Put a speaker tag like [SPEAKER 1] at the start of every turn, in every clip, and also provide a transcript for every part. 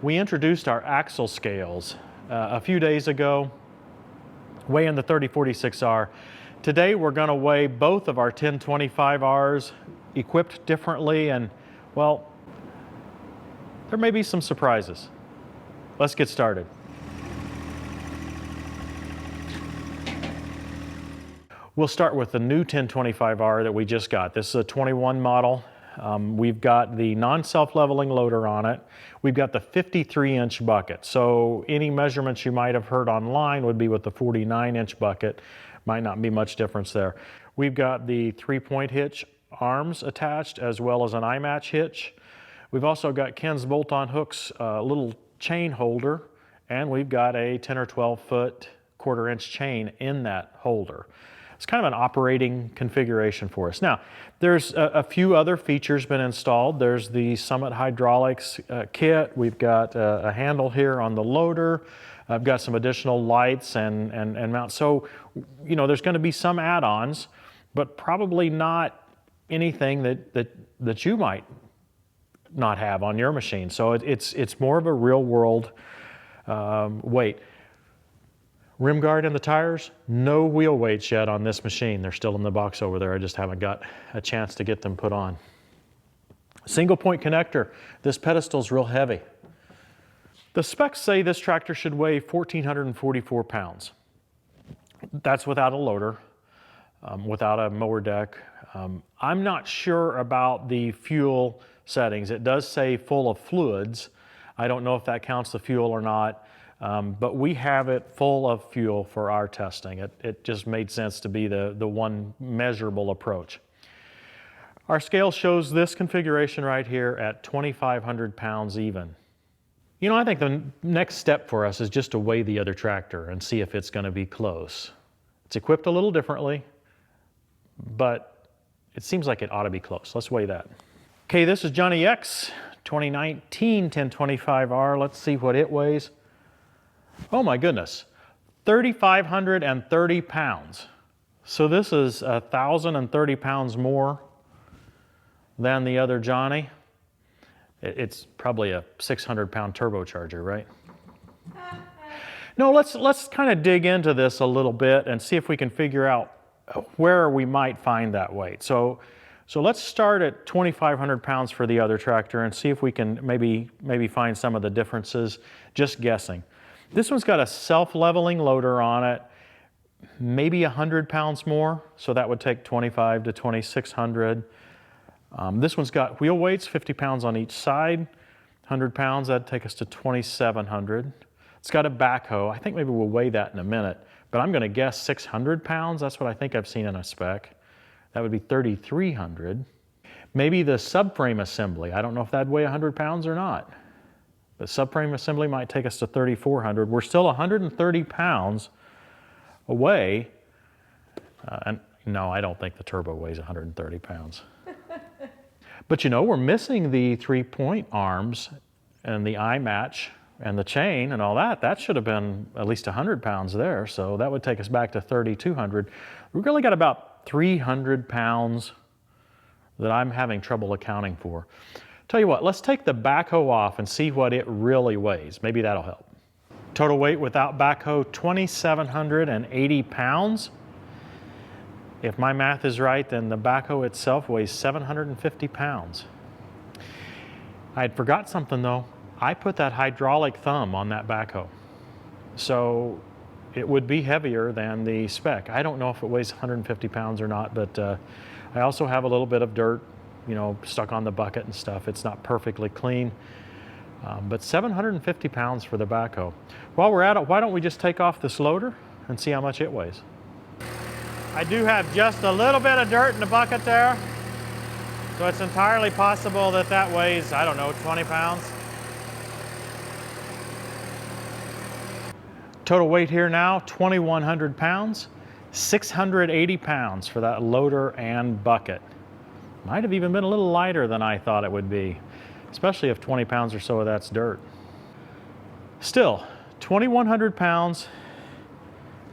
[SPEAKER 1] We introduced our axle scales a few days ago, weighing the 3046R. Today we're going to weigh both of our 1025Rs equipped differently, and well, there may be some surprises. Let's get started. We'll start with the new 1025R that we just got. This is a 21 model. We've got the non-self-leveling loader on it. We've got the 53-inch bucket. So any measurements you might have heard online would be with the 49-inch bucket. Might not be much difference there. We've got the 3-point hitch arms attached as well as an eye-match hitch. We've also got Ken's bolt-on hooks, a little chain holder, and we've got a 10 or 12 foot quarter-inch chain in that holder. It's kind of an operating configuration for us. Now, there's a few other features been installed. There's the Summit Hydraulics kit. We've got a handle here on the loader. I've got some additional lights and mounts. So, you know, there's going to be some add-ons, but probably not anything that you might not have on your machine. So it's more of a real-world weight. Rimguard in the tires, no wheel weights yet on this machine. They're still in the box over there. I just haven't got a chance to get them put on. Single point connector. This pedestal's real heavy. The specs say this tractor should weigh 1,444 pounds. That's without a loader, without a mower deck. I'm not sure about the fuel settings. It does say full of fluids. I don't know if that counts the fuel or not. But we have it full of fuel for our testing. It just made sense to be the one measurable approach. Our scale shows this configuration right here at 2,500 pounds even. You know, I think the next step for us is just to weigh the other tractor and see if it's going to be close. It's equipped a little differently, but it seems like it ought to be close. Let's weigh that. Okay, this is Johnny X, 2019 1025R. Let's see what it weighs. Oh my goodness, 3,530 pounds. So this is 1,030 pounds more than the other Johnny. It's probably a 600-pound turbocharger, right? No, let's kind of dig into this a little bit and see if we can figure out where we might find that weight. So let's start at 2,500 pounds for the other tractor and see if we can maybe find some of the differences, just guessing. This one's got a self-leveling loader on it, maybe 100 pounds more, so that would take 2,500 to 2,600. This one's got wheel weights, 50 pounds on each side, 100 pounds, that'd take us to 2,700. It's got a backhoe. I think maybe we'll weigh that in a minute, but I'm gonna guess 600 pounds. That's what I think I've seen in a spec. That would be 3,300. Maybe the subframe assembly. I don't know if that'd weigh 100 pounds or not. The subframe assembly might take us to 3,400. We're still 130 pounds away. And no, I don't think the turbo weighs 130 pounds. But you know, we're missing the 3-point arms and the eye match and the chain and all that. That should have been at least 100 pounds there. So that would take us back to 3,200. We've really got about 300 pounds that I'm having trouble accounting for. Tell you what, let's take the backhoe off and see what it really weighs. Maybe that'll help. Total weight without backhoe, 2,780 pounds. If my math is right, then the backhoe itself weighs 750 pounds. I had forgot something though. I put that hydraulic thumb on that backhoe. So it would be heavier than the spec. I don't know if it weighs 150 pounds or not, but I also have a little bit of dirt, you know, stuck on the bucket and stuff. It's not perfectly clean, but 750 pounds for the backhoe. While we're at it, why don't we just take off this loader and see how much it weighs? I do have just a little bit of dirt in the bucket there, so it's entirely possible that that weighs, I don't know, 20 pounds. Total weight here now, 2,100 pounds, 680 pounds for that loader and bucket. Might have even been a little lighter than I thought it would be, especially if 20 pounds or so of that's dirt. Still, 2,100 pounds,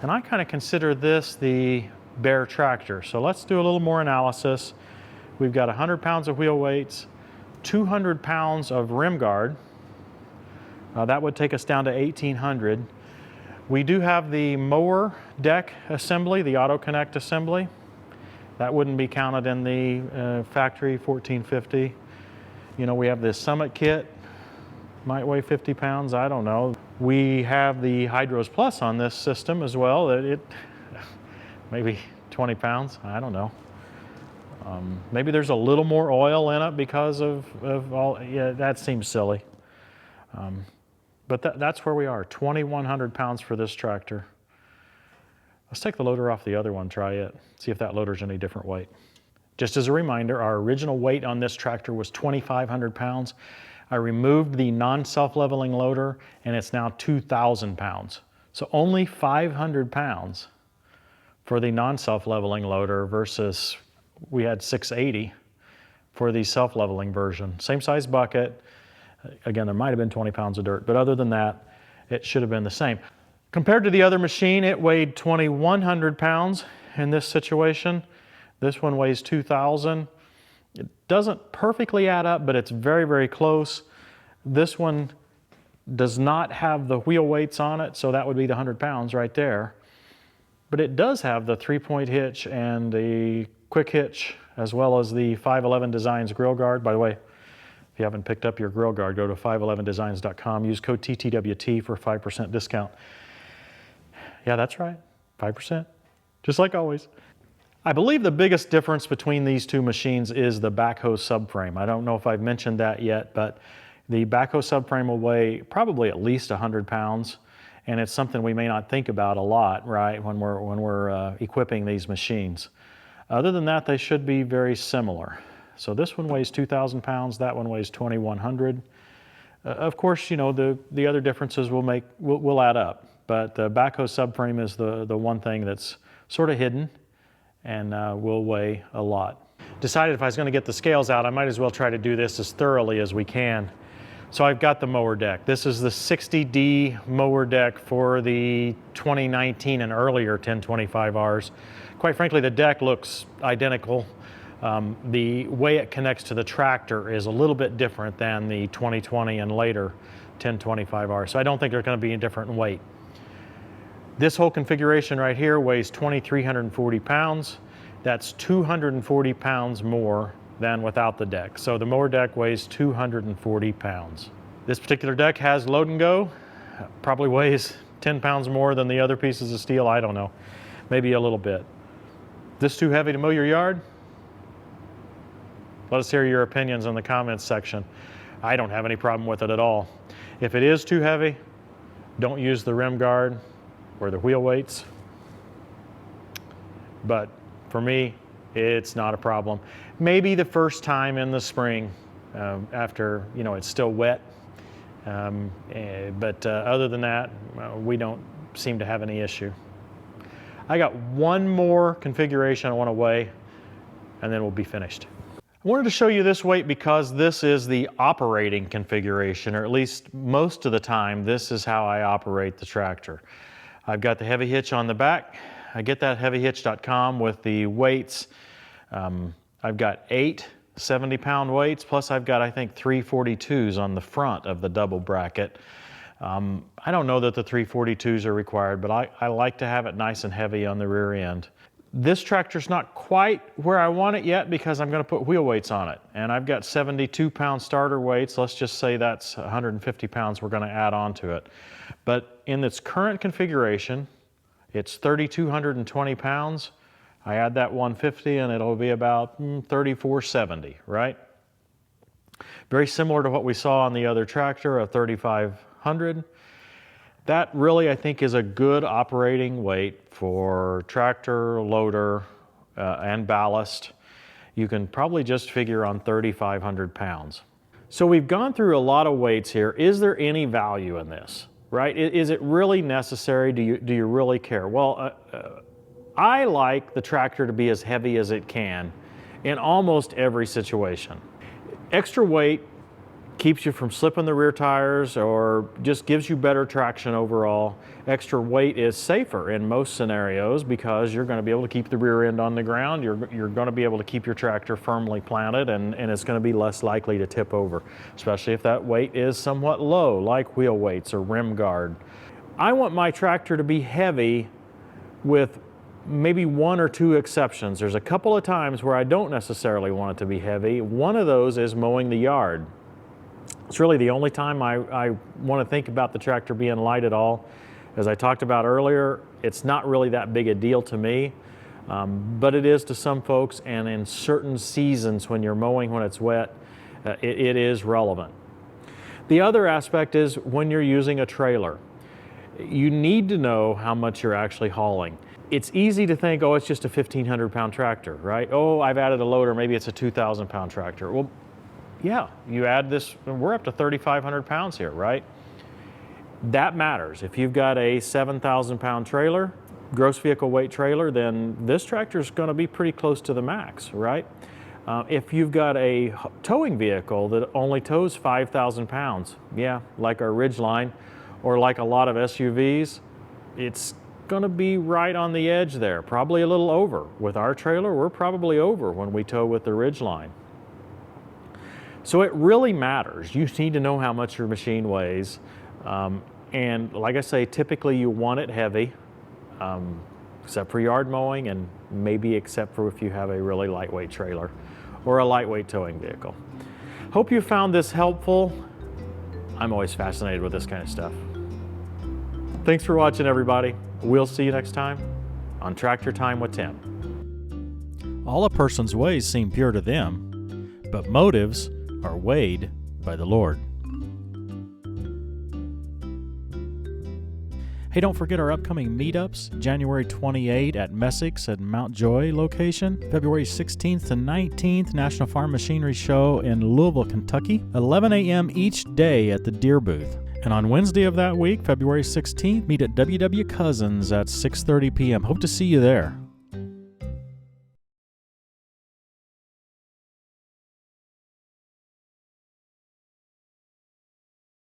[SPEAKER 1] and I kind of consider this the bare tractor. So let's do a little more analysis. We've got 100 pounds of wheel weights, 200 pounds of rim guard, That would take us down to 1,800. We do have the mower deck assembly, the auto connect assembly. That wouldn't be counted in the factory 1450. You know, we have this Summit kit, might weigh 50 pounds, I don't know. We have the Hydros Plus on this system as well. It maybe 20 pounds, I don't know. Maybe there's a little more oil in it because of all, yeah, that seems silly. But that's where we are, 2,100 pounds for this tractor. Let's take the loader off the other one, try it, see if that loader's any different weight. Just as a reminder, our original weight on this tractor was 2,500 pounds. I removed the non-self-leveling loader and it's now 2,000 pounds. So only 500 pounds for the non-self-leveling loader versus we had 680 for the self-leveling version. Same size bucket. Again, there might have been 20 pounds of dirt, but other than that, it should have been the same. Compared to the other machine, it weighed 2,100 pounds in this situation. This one weighs 2,000. It doesn't perfectly add up, but it's very, very close. This one does not have the wheel weights on it, so that would be the 100 pounds right there. But it does have the 3-point hitch and the quick hitch, as well as the 511 Designs grill guard. By the way, if you haven't picked up your grill guard, go to 511designs.com, use code TTWT for a 5% discount. Yeah, that's right, 5%, just like always. I believe the biggest difference between these two machines is the backhoe subframe. I don't know if I've mentioned that yet, but the backhoe subframe will weigh probably at least 100 pounds, and it's something we may not think about a lot, right, when we're equipping these machines. Other than that, they should be very similar. So this one weighs 2,000 pounds, that one weighs 2,100. Of course, you know, the other differences will add up, but the backhoe subframe is the one thing that's sort of hidden and will weigh a lot. Decided if I was going to get the scales out, I might as well try to do this as thoroughly as we can. So I've got the mower deck. This is the 60D mower deck for the 2019 and earlier 1025Rs. Quite frankly, the deck looks identical. The way it connects to the tractor is a little bit different than the 2020 and later 1025R, so I don't think they're going to be a different weight. This whole configuration right here weighs 2,340 pounds. That's 240 pounds more than without the deck. So the mower deck weighs 240 pounds. This particular deck has load and go. Probably weighs 10 pounds more than the other pieces of steel, I don't know. Maybe a little bit. This too heavy to mow your yard? Let us hear your opinions in the comments section. I don't have any problem with it at all. If it is too heavy, don't use the rim guard or the wheel weights. But for me, it's not a problem. Maybe the first time in the spring after, you know, it's still wet. But other than that, we don't seem to have any issue. I got one more configuration I want to weigh, and then we'll be finished. I wanted to show you this weight because this is the operating configuration, or at least most of the time, this is how I operate the tractor. I've got the heavy hitch on the back. I get that heavyhitch.com with the weights. I've got 8 70-pound weights, plus I've got, I think, 3 42s on the front of the double bracket. I don't know that the 3 42s are required, but I like to have it nice and heavy on the rear end. This tractor's not quite where I want it yet because I'm going to put wheel weights on it. And I've got 72-pound starter weights. Let's just say that's 150 pounds we're going to add on to it. But in its current configuration, it's 3,220 pounds. I add that 150 and it'll be about 3,470, right? Very similar to what we saw on the other tractor, a 3,500. That really, I think, is a good operating weight for tractor, loader, and ballast. You can probably just figure on 3,500 pounds. So we've gone through a lot of weights here. Is there any value in this, right? Is it really necessary? Do you really care? Well, I like the tractor to be as heavy as it can in almost every situation. Extra weight keeps you from slipping the rear tires or just gives you better traction overall. Extra weight is safer in most scenarios because you're going to be able to keep the rear end on the ground. You're going to be able to keep your tractor firmly planted, and it's going to be less likely to tip over, especially if that weight is somewhat low, like wheel weights or rim guard. I want my tractor to be heavy with maybe one or two exceptions. There's a couple of times where I don't necessarily want it to be heavy. One of those is mowing the yard. It's really the only time I want to think about the tractor being light at all. As I talked about earlier, it's not really that big a deal to me, but it is to some folks, and in certain seasons when you're mowing when it's wet, it is relevant. The other aspect is when you're using a trailer. You need to know how much you're actually hauling. It's easy to think, oh, it's just a 1,500 pound tractor, right? Oh, I've added a loader, maybe it's a 2,000 pound tractor. Well, yeah, you add this, we're up to 3,500 pounds here, right? That matters. If you've got a 7,000 pound trailer, gross vehicle weight trailer, then this tractor is going to be pretty close to the max, right? If you've got a towing vehicle that only tows 5,000 pounds, yeah, like our Ridgeline or like a lot of SUVs, it's going to be right on the edge there, probably a little over. With our trailer, we're probably over when we tow with the Ridgeline. So it really matters. You need to know how much your machine weighs. And like I say, typically you want it heavy, except for yard mowing and maybe except for if you have a really lightweight trailer or a lightweight towing vehicle. Hope you found this helpful. I'm always fascinated with this kind of stuff. Thanks for watching, everybody. We'll see you next time on Tractor Time with Tim.
[SPEAKER 2] All a person's ways seem pure to them, but motives are weighed by the Lord. Hey, don't forget our upcoming meetups, January 28 at Messick's at Mount Joy location, February 16th to 19th, National Farm Machinery Show in Louisville, Kentucky, 11 a.m. each day at the Deere booth. And on Wednesday of that week, February 16th, meet at WW Cousins at 6:30 p.m. Hope to see you there.